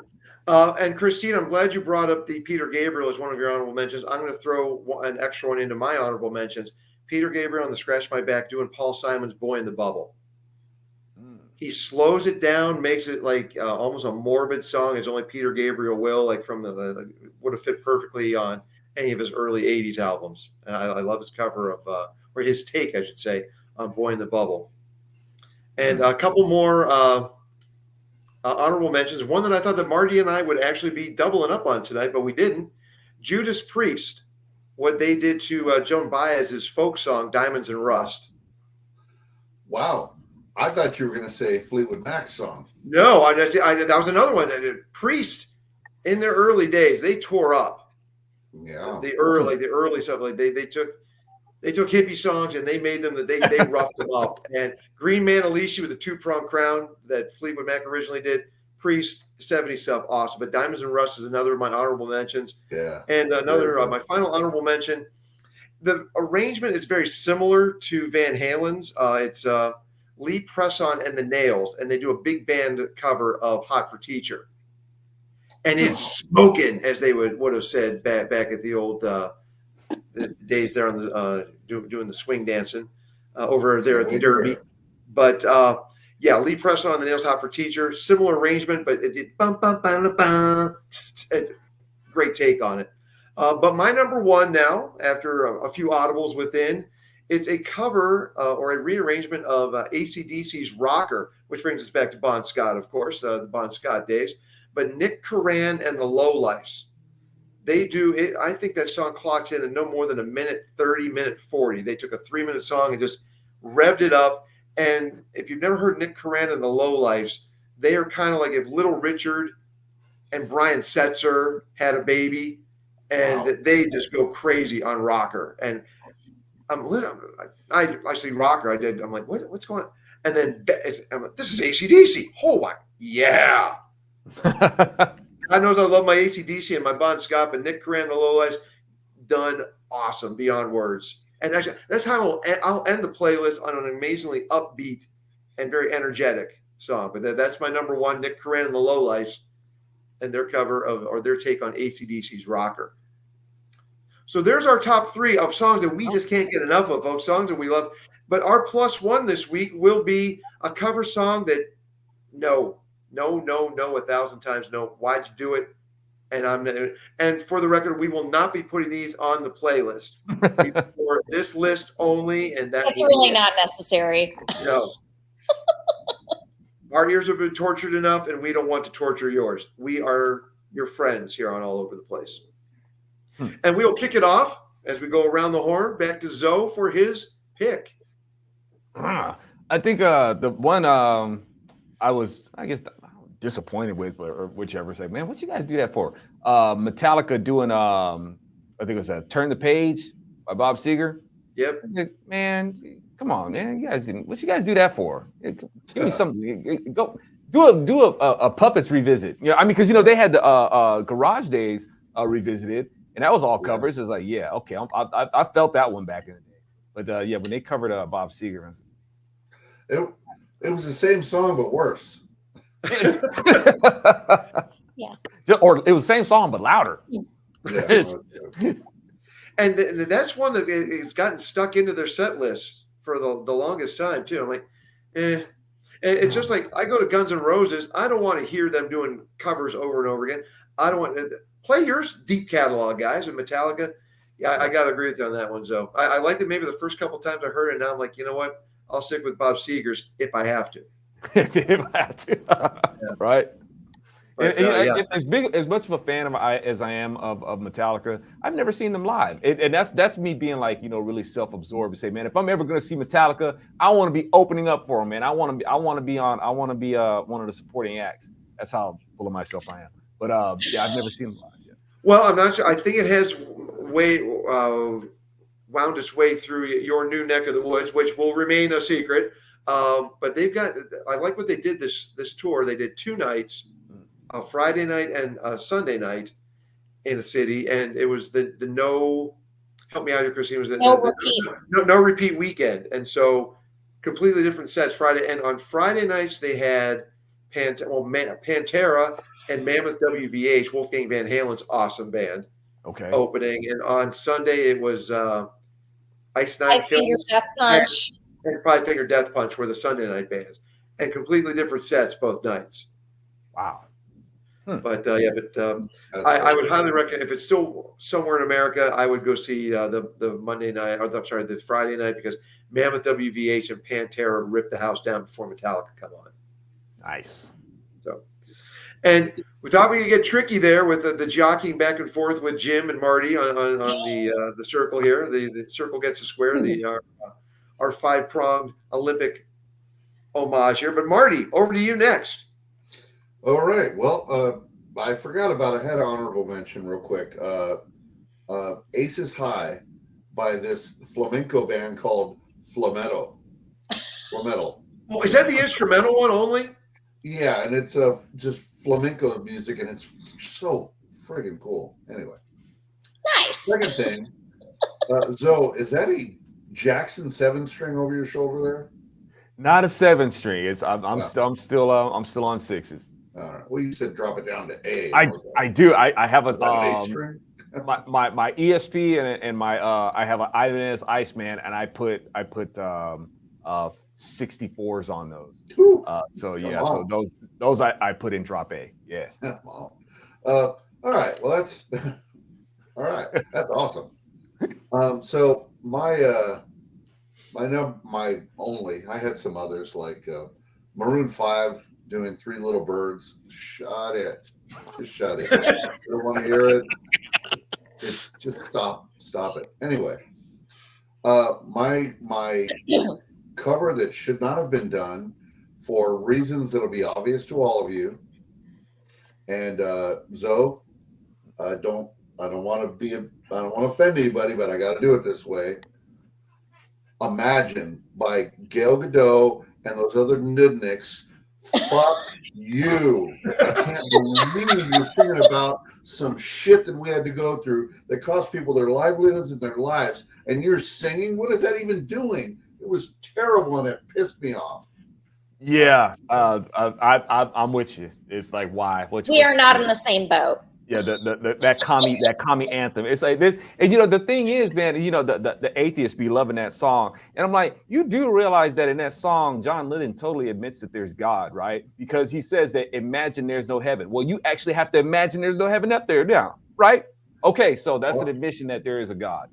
And Christine, I'm glad you brought up the Peter Gabriel as one of your honorable mentions. I'm going to throw an extra one into my honorable mentions. Peter Gabriel on the Scratch My Back doing Paul Simon's Boy in the Bubble. He slows it down, makes it like almost a morbid song, as only Peter Gabriel will, like from the would have fit perfectly on any of his early 80s albums. And I love his cover of, or his take, I should say, on Boy in the Bubble. And a couple more honorable mentions. One that I thought that Marty and I would actually be doubling up on tonight, but we didn't. Judas Priest, what they did to Joan Baez's folk song, Diamonds and Rust. Wow. I thought you were going to say Fleetwood Mac's song. No, that was another one. Priest, in their early days, they tore up. Yeah. The early stuff. Like they took hippie songs and they made them, they roughed them up. And Green Man Alicia with the 2-pronged crown that Fleetwood Mac originally did. Priest, 70s stuff, awesome. But Diamonds and Rust is another of my honorable mentions. Yeah. And another, my final honorable mention, the arrangement is very similar to Van Halen's. It's Lee Presson and the Nails, and they do a big band cover of Hot for Teacher. And it's smoking, as they would have said back at the old the days there on the doing the swing dancing over there at the Derby. But yeah, Lee Presson on the Nails, Hot for Teacher, similar arrangement, but it did bum bum bum bum. Great take on it. But my number one now, after a few audibles within, it's a cover or a rearrangement of AC/DC's Rocker, which brings us back to Bon Scott, of course, the Bon Scott days. But Nick Curran and the Lowlifes, they do it. I think that song clocks in no more than a minute 30, minute 40. They took a 3-minute song and just revved it up. And if you've never heard Nick Curran and the Lowlifes, they are kind of like if Little Richard and Brian Setzer had a baby, and they just go crazy on Rocker. And I see Rocker. I'm like, what's going on? And then I'm like, this is AC/DC. Oh my, yeah. God knows I love my AC/DC and my Bon Scott, but Nick Curran, the Lowlifes, done awesome beyond words. And actually, that's how I'll end the playlist on an amazingly upbeat and very energetic song. But that's my number one, Nick Curran and the Lowlifes, and their cover of, or their take on AC/DC's Rocker. So there's our top 3 of songs that we just can't get enough of, folks, songs that we love. But our plus one this week will be a cover song that no, 1,000 times no. Why'd you do it? And for the record, we will not be putting these on the playlist for this list only. And that's really not necessary. No. Our ears have been tortured enough, and we don't want to torture yours. We are your friends here on All Over the Place. And we will kick it off as we go around the horn back to Zoe for his pick. I think the one I was, I guess, disappointed with, or whichever, say, man, what you guys do that for? Metallica doing, I think it was Turn the Page by Bob Seger. Yep. Man, come on, man. You guys didn't, what you guys do that for? Give me something. Go do a Puppets revisit. You know, I mean, because, you know, they had the Garage Days revisited, and that was all covers. It's like, yeah, okay. I felt that one back in the day. But yeah, when they covered Bob Seger, it was the same song, but worse. Yeah. Or it was the same song, but louder. Yeah. And that's one that has gotten stuck into their set list for the longest time, too. I'm like, eh. And it's just like, I go to Guns N' Roses. I don't want to hear them doing covers over and over again. I don't want to play your deep catalog, guys. And Metallica, yeah, I got to agree with you on that one, Zoe. I liked it maybe the first couple times I heard it. Now I'm like, you know what? I'll stick with Bob Seger's if I have to. If I have to. Right? But, and as much of a fan as I am of Metallica, I've never seen them live, and that's me being like, you know, really self-absorbed and say, man, if I'm ever going to see Metallica, I want to be opening up for them, man. I want to be one of the supporting acts. That's how full of myself I am. But yeah, I've never seen them live yet. Well, I'm not sure. I think it has wound its way through your new neck of the woods, which will remain a secret. But they've got. I like what they did this tour. They did 2 nights. A Friday night and a Sunday night in a city, and it was the no, help me out here, Christine, was no repeat weekend, and so completely different sets Friday. And on Friday nights they had Pantera and Mammoth WVH, Wolfgang Van Halen's awesome band, opening, and on Sunday it was Ice Nine Kills Death Punch and Five Finger Death Punch were the Sunday night bands. and completely different sets both nights. Wow. But I would highly recommend, if it's still somewhere in America, I would go see the Monday night, or I'm sorry, the Friday night, because Mammoth WVH and Pantera ripped the house down before Metallica come on. Nice. So, and without me to get tricky there with the jockeying back and forth with Jim and Marty on the circle here, the circle gets a square, our 5-pronged Olympic homage here. But Marty, over to you next. All right. Well, I forgot about, I had an honorable mention real quick. Aces High by this flamenco band called Flamenco. Well, is that the instrumental one only? Yeah, and it's just flamenco music, and it's so friggin' cool. Anyway. Nice. Second thing, Zoe, is that a Jackson 7-string over your shoulder there? Not a 7-string. It's I'm still on 6s. All right. Well, you said drop it down to A. I do. I have a 8-string? my ESP and my I have an Ibanez Iceman, and I put 64s on those. So those I put in drop A. Yeah. Wow. All right. Well, that's all right. That's awesome. So I had some others like Maroon 5 doing Three Little Birds. Shut it. Just shut it. I don't want to hear it. It's just stop it. Anyway, my cover that should not have been done for reasons that'll be obvious to all of you. And Zoe, I don't want to offend anybody, but I got to do it this way. Imagine by Gal Gadot and those other nudniks. Fuck you. I can't believe you're thinking about some shit that we had to go through that cost people their livelihoods and their lives. And you're singing? What is that even doing? It was terrible and it pissed me off. Yeah. I'm with you. It's like, why? We are not in the same boat. Yeah, that commie anthem. It's like this, and the thing is, man, the atheists be loving that song, and I'm like, you do realize that in that song, John Lennon totally admits that there's God, right? Because he says that imagine there's no heaven. Well, you actually have to imagine there's no heaven up there now, right? Okay, so that's an admission that there is a God.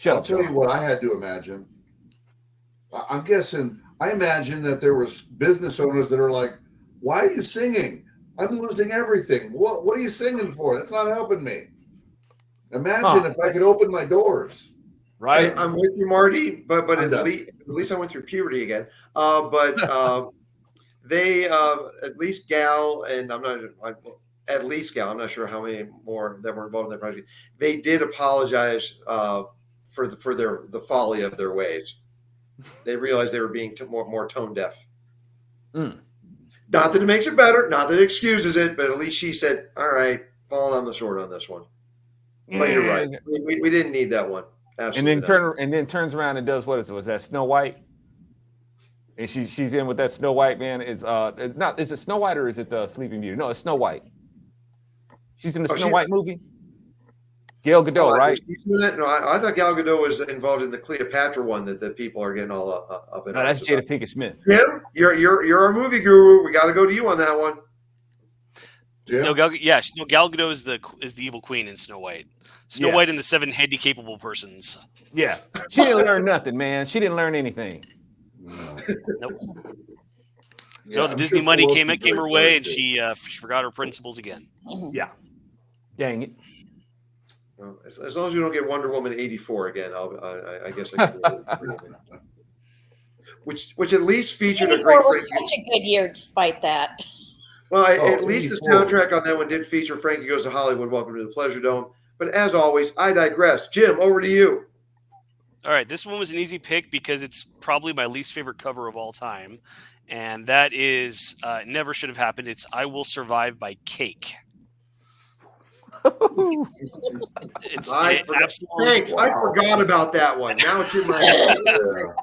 I'll tell you what I had to imagine. I'm guessing. I imagine that there was business owners that are like, "Why are you singing? I'm losing everything. What are you singing for? That's not helping me." Imagine if I could open my doors. Right. I'm with you, Marty, but at least I went through puberty again. They at least Gal, and I'm not sure how many more that were involved in that project. They did apologize for the folly of their ways. They realized they were being more tone deaf. Not that it makes it better, not that it excuses it, but at least she said, "All right, falling on the sword on this one." But you're right. We didn't need that one. Absolutely. And then turns around and does what is it? Was that Snow White? And she's in with that Snow White, man. Is it Snow White or is it the Sleeping Beauty? No, it's Snow White. She's in the Snow White movie. Gal Gadot, right? No, I thought Gal Gadot was involved in the Cleopatra one that people are getting all up in. No, that's Jada Pinkett Smith. Jim, you're our movie guru. We got to go to you on that one. Jim? No, Gal Gadot is the evil queen in Snow White. Snow White and the 7 handy capable persons. Yeah, she didn't learn nothing, man. She didn't learn anything. Nope. Yeah, No, the Disney money came her way, and she forgot her principles again. Yeah, dang it. Well, as long as we don't get Wonder Woman 84 again, I guess I can. Which at least featured a great. Was such a good year, despite that. Well, at least the soundtrack on that one did feature Frankie Goes to Hollywood. Welcome to the Pleasure Dome. But as always, I digress. Jim, over to you. All right, this one was an easy pick because it's probably my least favorite cover of all time, and that is Never Should Have Happened. It's I Will Survive by Cake. I forgot about that one. Now it's in my head.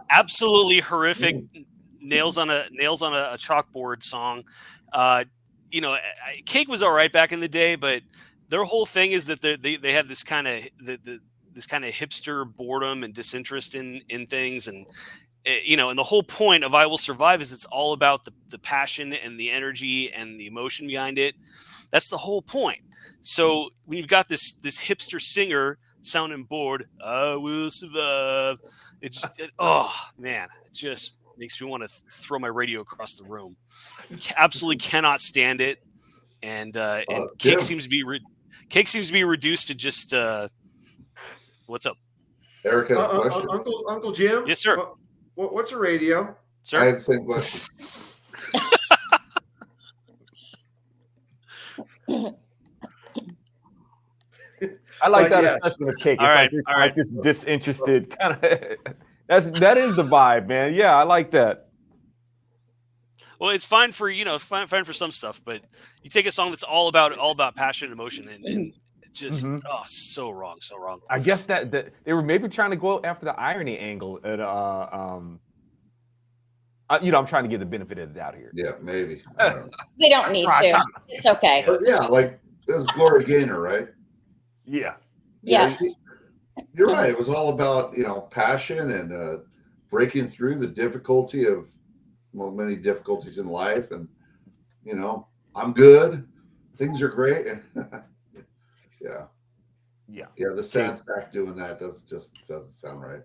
Absolutely horrific. Nails on a chalkboard song. Cake was all right back in the day, but their whole thing is that they have this kind of hipster boredom and disinterest in things, and you know, and the whole point of I Will Survive is it's all about the passion and the energy and the emotion behind it. That's the whole point. So when you've got this hipster singer sounding bored, I will survive. Oh man, it just makes me want to throw my radio across the room. Absolutely cannot stand it. And Jim. Cake seems to be reduced to just what's up, Eric has a question. Uncle Jim. Yes, sir. What's a radio? Sir? I had the same question. I like But that yes. assessment of Cake. It's All right, like, all right. like this disinterested kind of. That is the vibe, man. Yeah, I like that. Well, it's fine for fine for some stuff, but you take a song that's all about passion and emotion, and just so wrong. I guess that they were maybe trying to go after the irony angle. At, I'm trying to give the benefit of the doubt here. Yeah, maybe. We don't need to. It's okay. But yeah, like it was Gloria Gaynor, right? Yeah. Yes. You're right. It was all about passion and breaking through the difficulty of many difficulties in life, and I'm good. Things are great. Yeah. The sad sack doing that doesn't sound right.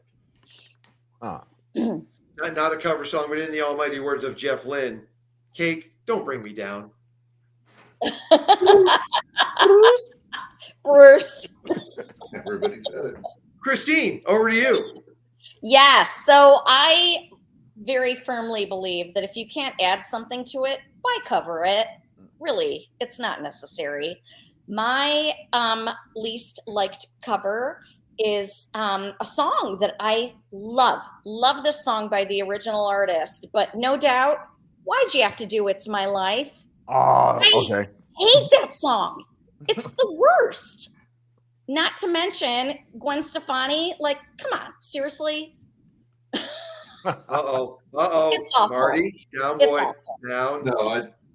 Not a cover song, but in the almighty words of Jeff Lynne, Cake, don't bring me down. Bruce. Everybody said it. Christine, over to you. Yes. So I very firmly believe that if you can't add something to it, why cover it? Really, it's not necessary. My least liked cover is a song that I love. Love this song by the original artist, but no doubt, why'd you have to do It's My Life? Oh, okay. Hate that song. It's the worst. Not to mention Gwen Stefani. Like, come on, seriously. Uh-oh. It's awful. Marty, down It's boy. awful. Down. No,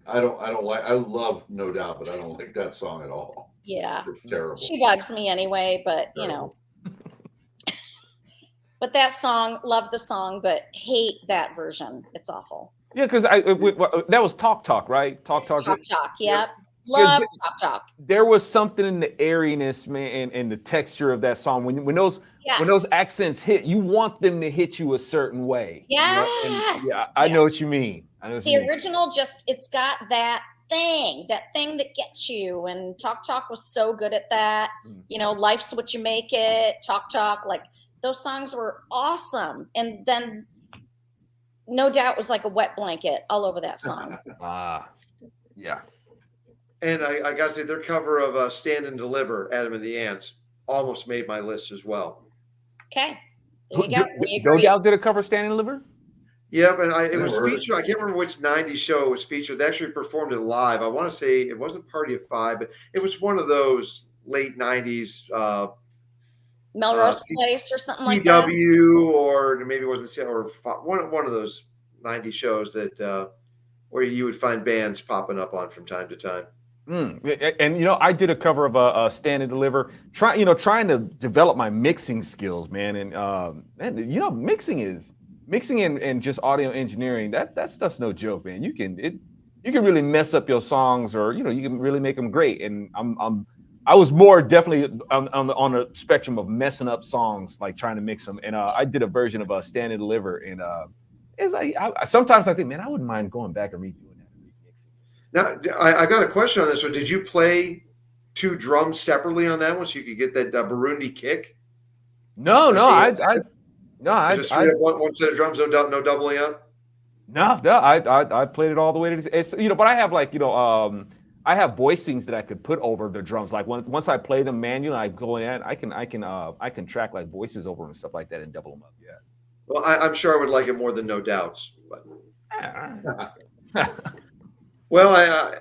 I don't like. I love No Doubt, but I don't like that song at all. Yeah. It's terrible. She bugs me anyway, but But that song, love the song, but hate that version. It's awful. Yeah, because that was Talk, right? Talk. Yep. Love Talk. There was something in the airiness, man, and the texture of that song. When those accents hit, you want them to hit you a certain way. Yes. I know what you mean. The original it's got that thing that gets you. And Talk was so good at that. Life's What You Make It, Talk. Like those songs were awesome. And then No Doubt was like a wet blanket all over that song. Yeah. And I got to say, their cover of Stand and Deliver, Adam and the Ants, almost made my list as well. Okay. There you go. No Doubt did a cover Stand and Deliver? Yep, and it was featured. I can't remember which 90s show it was featured. They actually performed it live. I want to say it wasn't Party of Five, but it was one of those late 90s Melrose Place or something like that. PW, or maybe it wasn't, or one of those 90s shows that where you would find bands popping up on from time to time. And I did a cover of a Stand and Deliver, trying to develop my mixing skills, man. And mixing and just audio engineering, that stuff's no joke, man. You can really mess up your songs, or you can really make them great. And I was more definitely on the spectrum of messing up songs, like trying to mix them. And I did a version of Stand and Deliver, and it's like sometimes I think, man, I wouldn't mind going back and redoing that. Now, I got a question on this one. Did you play two drums separately on that one so you could get that Burundi kick? No, I just straight up one set of drums, no doubling up. No, I played it all the way to it's, but I have I have voicings that I could put over the drums. Like once I play them manually, I go in, I can track like voices over and stuff like that and double them up. Yeah. Well, I'm sure I would like it more than No Doubts. But... Well,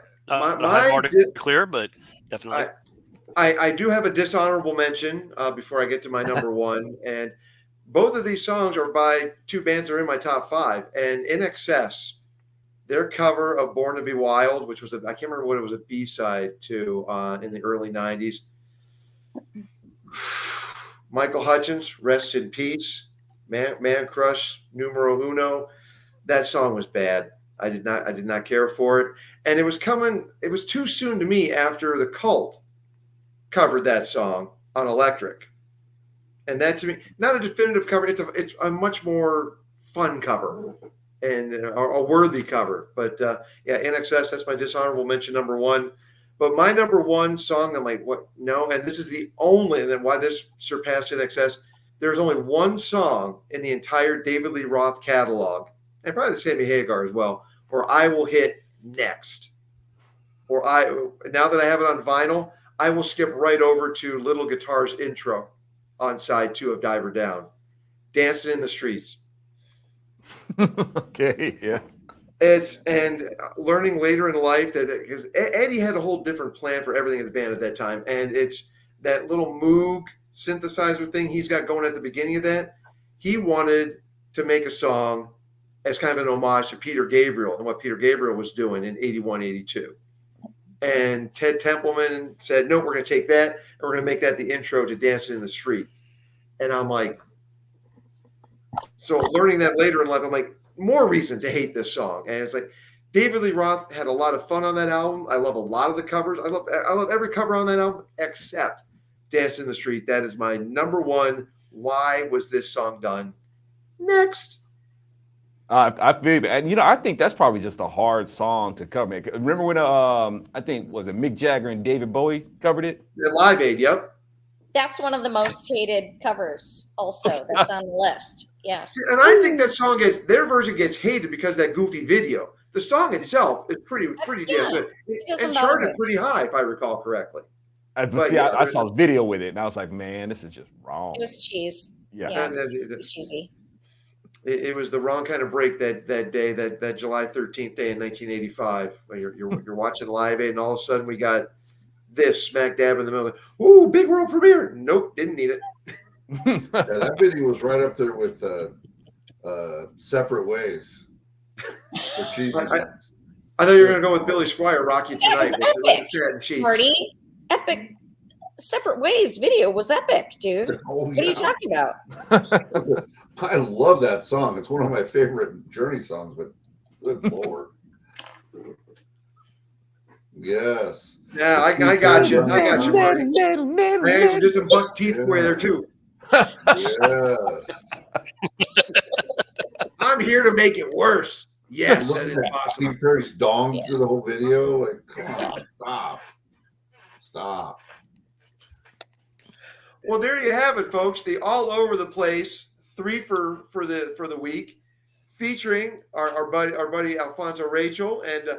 clear, but definitely. I do have a dishonorable mention before I get to my number one, and both of these songs are by two bands that are in my top five. And In Excess, their cover of Born to Be Wild, which was I can't remember what it was, a B-side to in the early 90s. Michael Hutchence, rest in peace. Man Crush Numero Uno. That song was bad. I did not care for it. And it was too soon to me after the Cult covered that song on Electric. And that, to me, not a definitive cover. It's a much more fun cover and a worthy cover. But yeah, NXS, that's my dishonorable mention number one. But my number one song, I'm like, what? No, and this is the only, and then why this surpassed NXS, there's only one song in the entire David Lee Roth catalog, and probably the Sammy Hagar as well, where I will hit next. Or now that I have it on vinyl, I will skip right over to Little Guitar's intro on side 2 of Diver Down. Dancing in the Streets. Okay, yeah. And learning later in life that, because Eddie had a whole different plan for everything in the band at that time, and it's that little Moog synthesizer thing he's got going at the beginning of that. He wanted to make a song as kind of an homage to Peter Gabriel and what Peter Gabriel was doing in 81, 82. And Ted Templeman said, no, we're going to take that and we're going to make that the intro to Dancing in the Streets. And I'm like, so learning that later in life, I'm like, more reason to hate this song. And it's like, David Lee Roth had a lot of fun on that album. I love a lot of the covers. I love every cover on that album except Dancing in the Street. That is my number one. Why was this song done? Next. I feel, and I think that's probably just a hard song to cover. Remember when I think was it Mick Jagger and David Bowie covered it? The Live Aid, yep. That's one of the most hated covers. Also, that's on the list. Yeah, and I think that song their version gets hated because of that goofy video. The song itself is pretty damn good, and charted pretty high if I recall correctly. But see, I saw the video with it, and I was like, man, this is just wrong. It was cheese. Yeah. It was cheesy. It was the wrong kind of break that day, that July 13th day in 1985. You're watching Live Aid, and all of a sudden we got this smack dab in the middle. Ooh, big world premiere. Nope, didn't need it. Yeah, that video was right up there with Separate Ways. For cheesy I thought you were going to go with Billy Squier, Rock You Tonight. Epic. Marty, epic. Separate Ways video was epic, dude. Oh, what are you talking about? I love that song. It's one of my favorite Journey songs, but good Lord. Yes. Yeah, I got you. I got you, Marty. Man, there's some buck teeth for you there, too. Yes. I'm here to make it worse. Yes, that is awesome. Steve Perry's dong through the whole video. Like, come on, stop. Well, there you have it, folks. The all over the place Threefer for the week, featuring our buddy Alfonso Rachel, and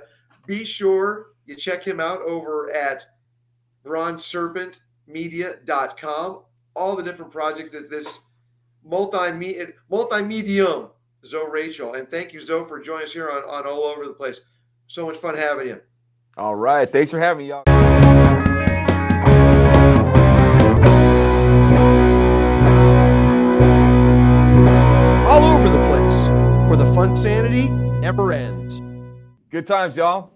be sure you check him out over at bronzeserpentmedia.com. All the different projects is this multi-medium Zoe Rachel, and thank you, Zoe, for joining us here on All Over the Place. So much fun having you. All right, thanks for having me, y'all. All over the place, where the fun sanity never ends. Good times, y'all.